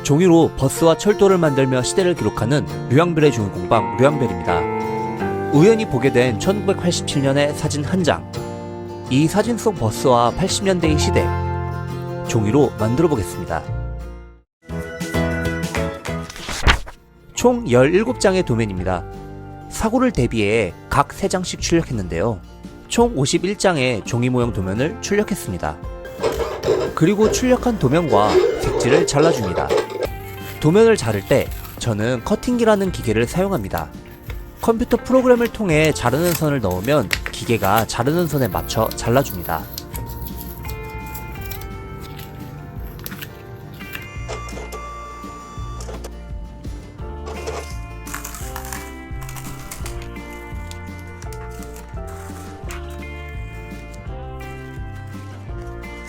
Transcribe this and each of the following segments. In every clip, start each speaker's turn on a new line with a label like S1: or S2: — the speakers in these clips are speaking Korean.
S1: 종이로 버스와 철도를 만들며 시대를 기록하는 류양벨의 종이공방 류양벨입니다. 우연히 보게 된 1987년의 사진 한 장. 이 사진 속 버스와 80년대의 시대, 종이로 만들어 보겠습니다. 총 17장의 도면입니다. 사고를 대비해 각 3장씩 출력했는데요. 총 51장의 종이 모형 도면을 출력했습니다. 그리고 출력한 도면과 색지를 잘라줍니다. 도면을 자를 때 저는 커팅기라는 기계를 사용합니다. 컴퓨터 프로그램을 통해 자르는 선을 넣으면 기계가 자르는 선에 맞춰 잘라줍니다.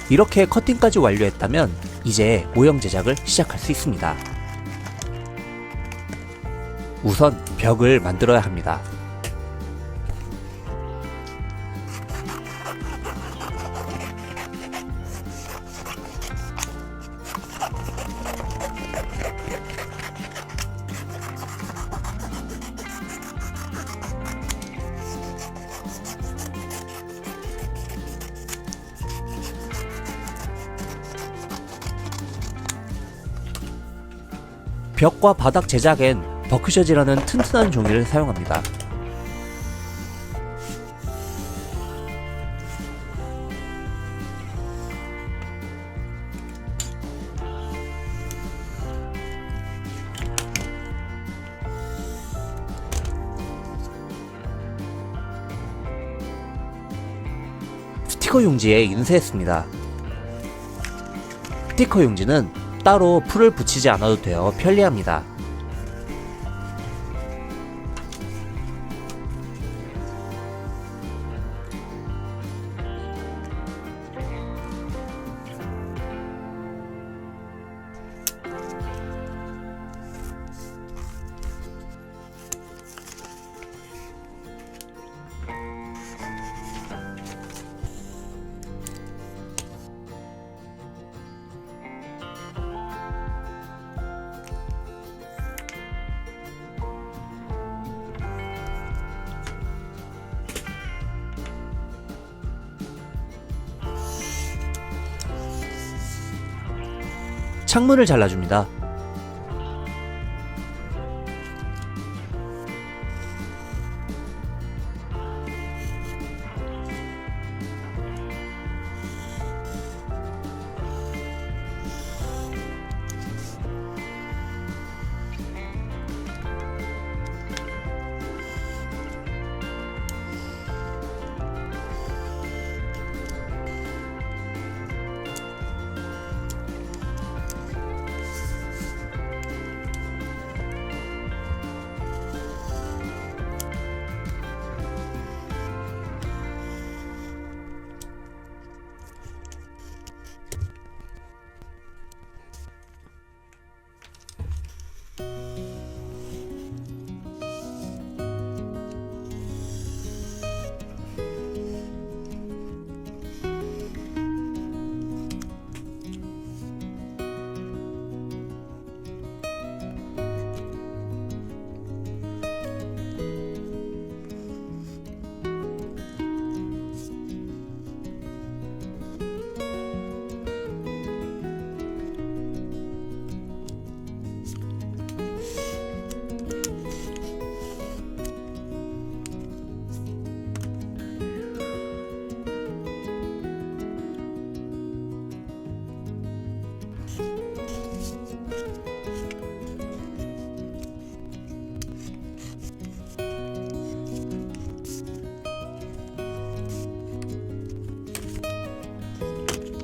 S1: 이렇게 커팅까지 완료했다면 이제 모형 제작을 시작할 수 있습니다. 우선 벽을 만들어야 합니다. 벽과 바닥 제작엔 버크셔지라는 튼튼한 종이를 사용합니다. 스티커 용지에 인쇄했습니다. 스티커 용지는 따로 풀을 붙이지 않아도 되어 편리합니다. 창문을 잘라줍니다.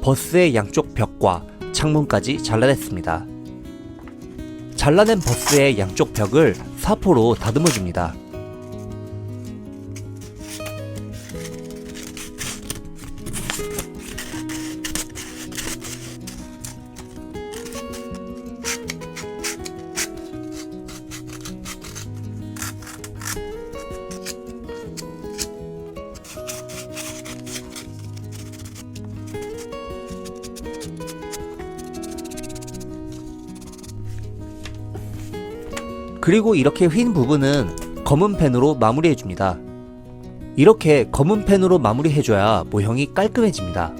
S1: 버스의 양쪽 벽과 창문까지 잘라냈습니다. 잘라낸 버스의 양쪽 벽을 사포로 다듬어줍니다. 그리고 이렇게 휜 부분은 검은 펜으로 마무리해줍니다. 이렇게 검은 펜으로 마무리해줘야 모형이 깔끔해집니다.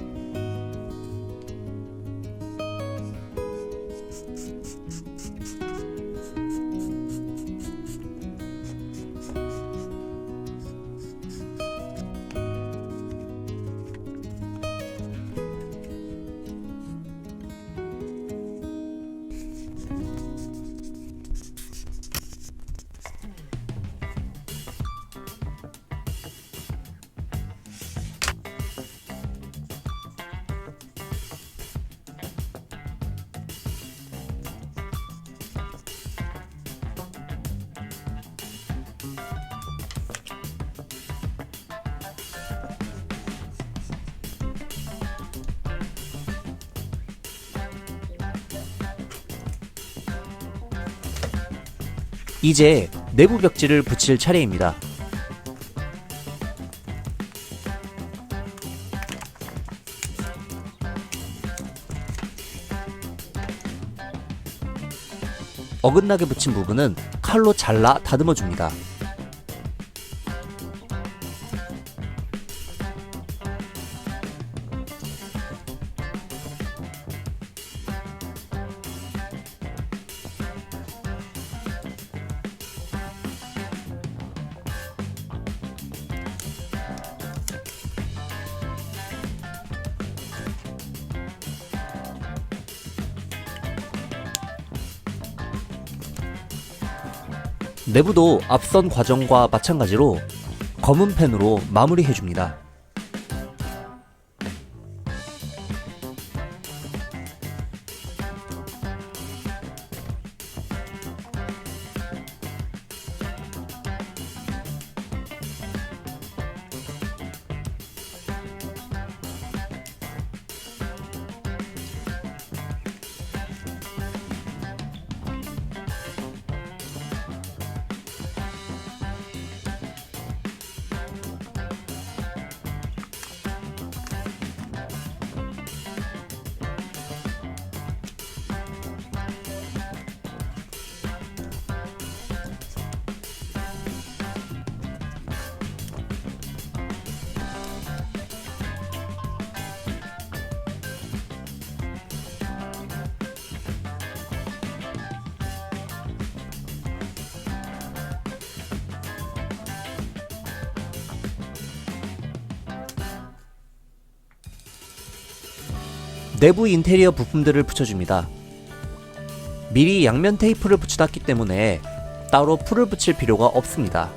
S1: 이제 내부 벽지를 붙일 차례입니다. 어긋나게 붙인 부분은 칼로 잘라 다듬어 줍니다. 내부도 앞선 과정과 마찬가지로 검은 펜으로 마무리해줍니다. 내부 인테리어 부품들을 붙여줍니다. 미리 양면 테이프를 붙여놨기 때문에 따로 풀을 붙일 필요가 없습니다.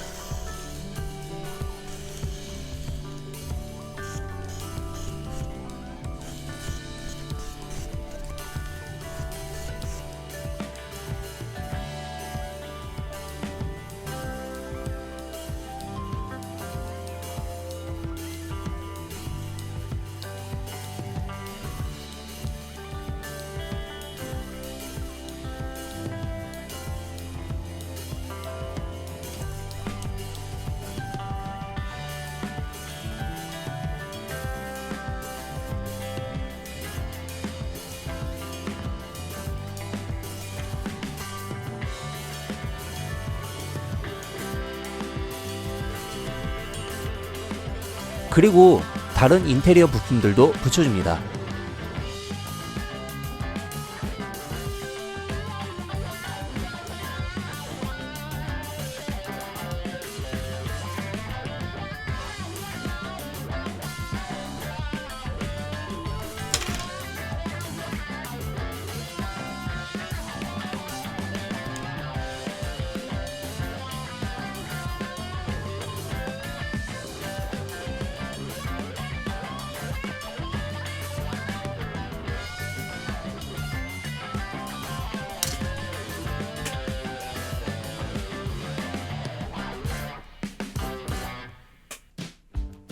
S1: 그리고 다른 인테리어 부품들도 붙여줍니다.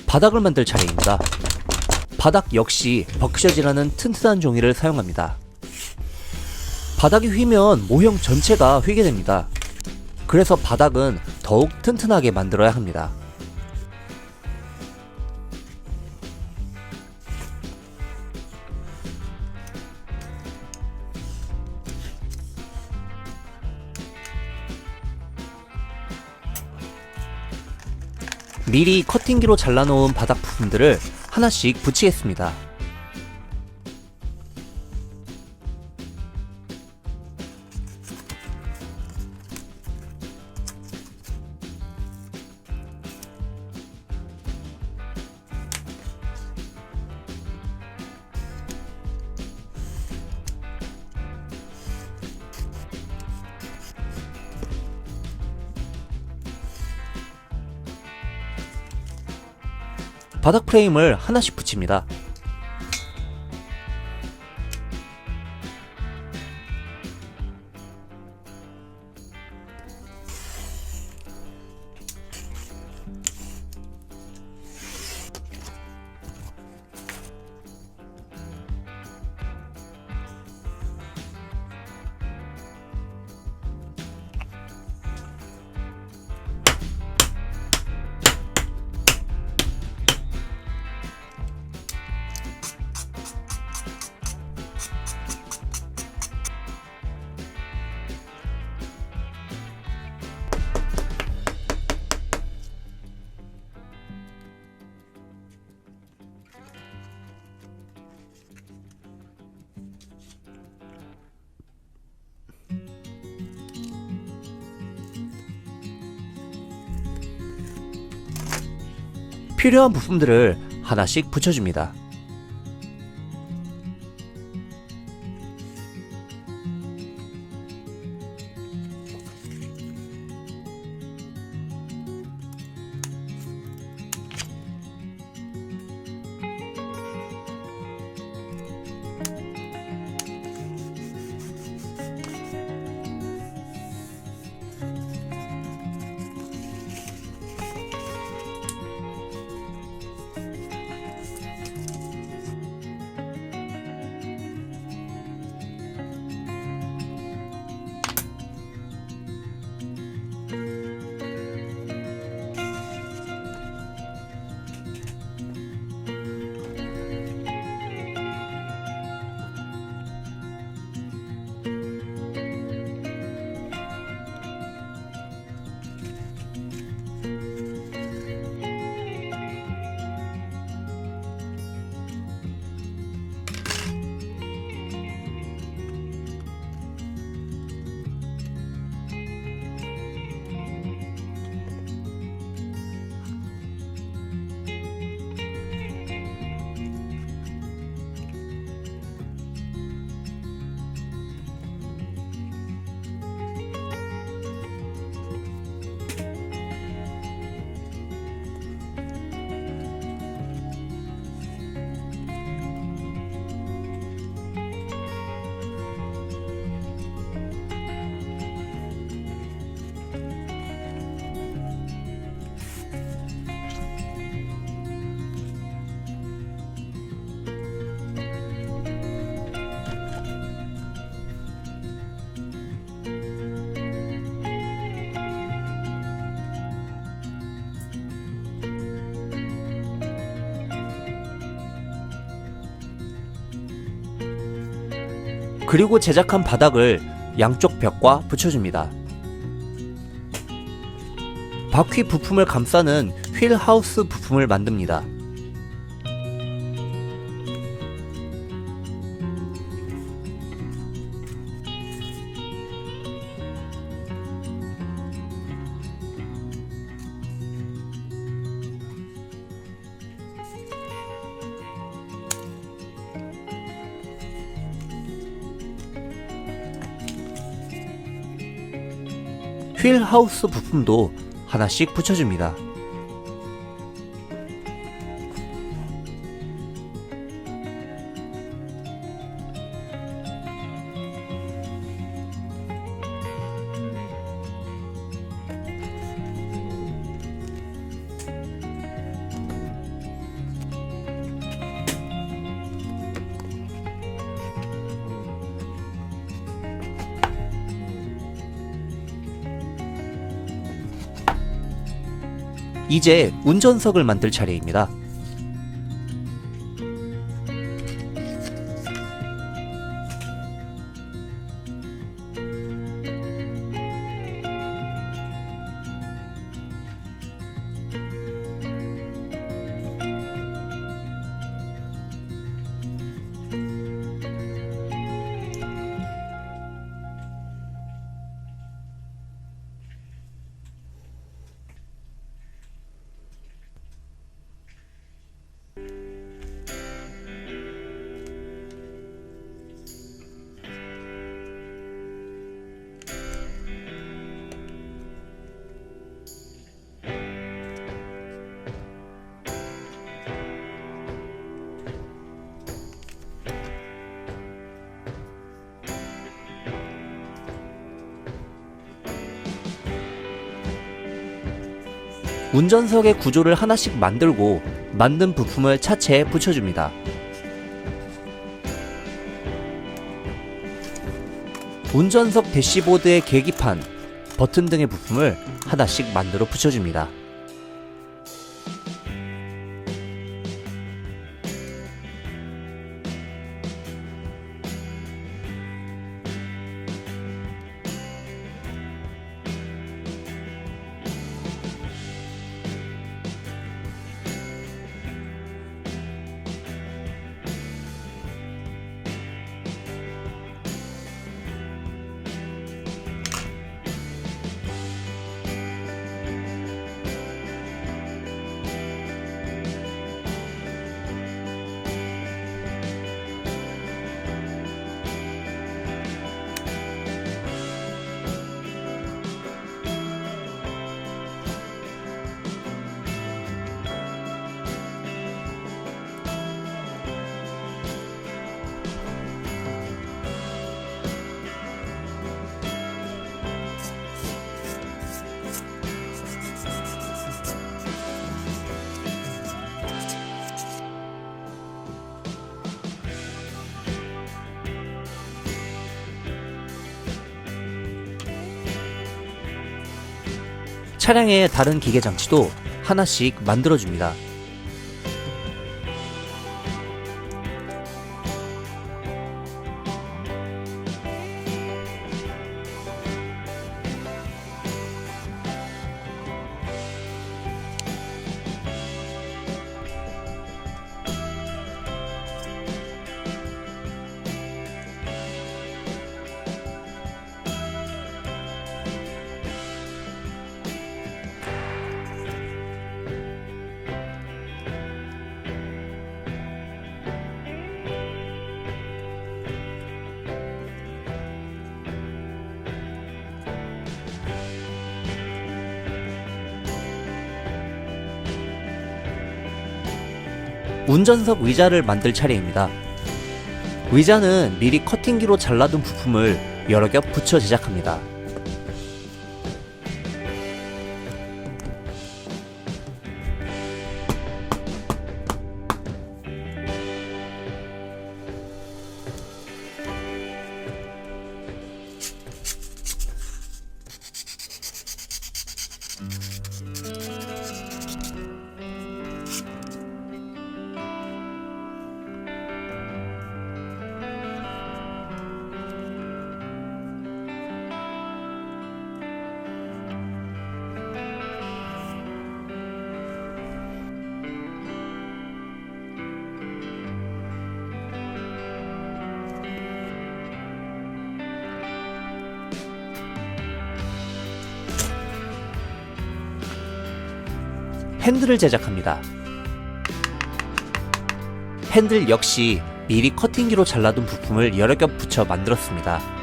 S1: 바닥을 만들 차례입니다. 바닥 역시 버크셔지라는 튼튼한 종이를 사용합니다. 바닥이 휘면 모형 전체가 휘게 됩니다. 그래서 바닥은 더욱 튼튼하게 만들어야 합니다. 미리 커팅기로 잘라놓은 바닥 부품들을 하나씩 붙이겠습니다. 바닥 프레임을 하나씩 붙입니다. 필요한 부품들을 하나씩 붙여줍니다. 그리고 제작한 바닥을 양쪽 벽과 붙여줍니다. 바퀴 부품을 감싸는 휠 하우스 부품을 만듭니다. 휠 하우스 부품도 하나씩 붙여줍니다. 이제 운전석을 만들 차례입니다. 운전석의 구조를 하나씩 만들고 만든 부품을 차체에 붙여줍니다. 운전석 대시보드의 계기판, 버튼 등의 부품을 하나씩 만들어 붙여줍니다. 차량의 다른 기계 장치도 하나씩 만들어줍니다. 운전석 의자를 만들 차례입니다. 의자는 미리 커팅기로 잘라둔 부품을 여러 겹 붙여 제작합니다. 핸들을 제작합니다. 핸들 역시 미리 커팅기로 잘라둔 부품을 여러 겹 붙여 만들었습니다.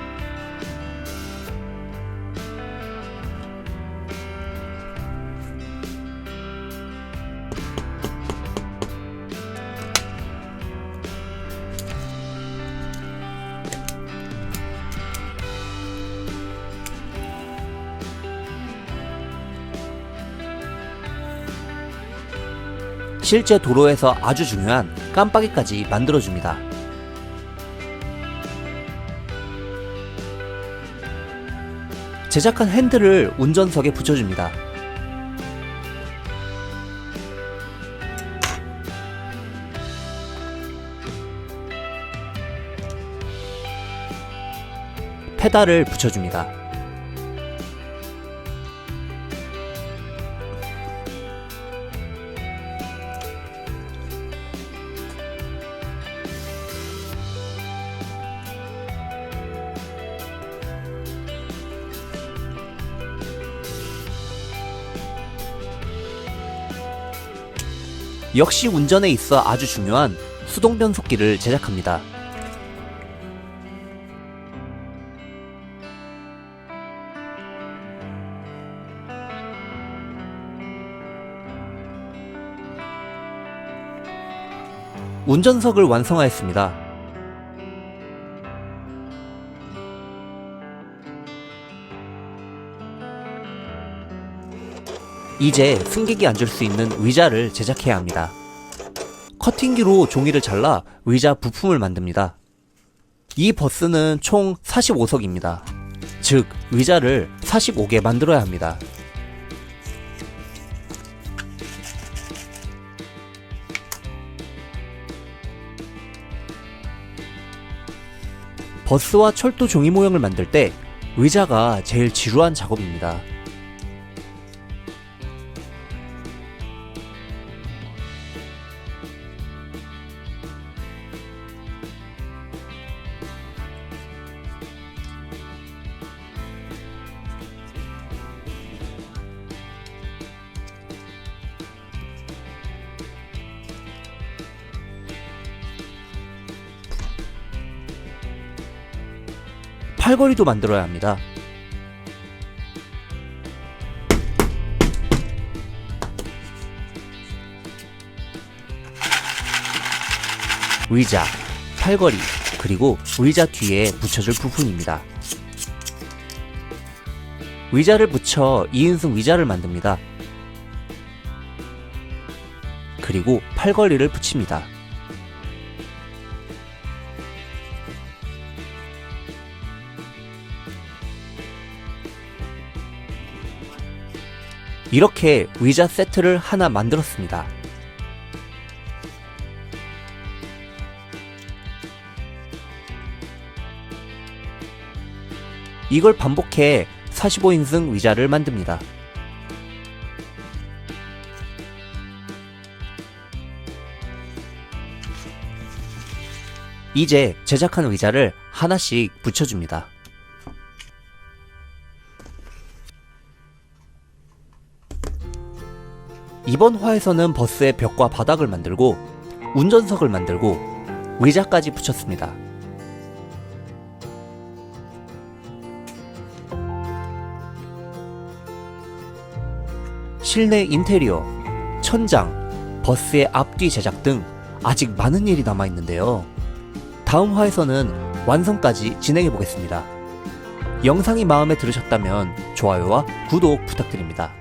S1: 실제 도로에서 아주 중요한 깜빡이까지 만들어줍니다. 제작한 핸들을 운전석에 붙여줍니다. 페달을 붙여줍니다. 역시 운전에 있어 아주 중요한 수동 변속기를 제작합니다. 운전석을 완성하였습니다. 이제 승객이 앉을 수 있는 의자를 제작해야 합니다. 커팅기로 종이를 잘라 의자 부품을 만듭니다. 이 버스는 총 45석입니다. 즉, 의자를 45개 만들어야 합니다. 버스와 철도 종이 모형을 만들 때 의자가 제일 지루한 작업입니다. 팔걸이도 만들어야 합니다. 의자, 팔걸이, 그리고 의자 뒤에 붙여줄 부분입니다. 의자를 붙여 2인승 의자를 만듭니다. 그리고 팔걸이를 붙입니다. 이렇게 의자 세트를 하나 만들었습니다. 이걸 반복해 45인승 의자를 만듭니다. 이제 제작한 의자를 하나씩 붙여줍니다. 이번 화에서는 버스의 벽과 바닥을 만들고 운전석을 만들고 의자까지 붙였습니다. 실내 인테리어, 천장, 버스의 앞뒤 제작 등 아직 많은 일이 남아있는데요. 다음 화에서는 완성까지 진행해 보겠습니다. 영상이 마음에 들으셨다면 좋아요와 구독 부탁드립니다.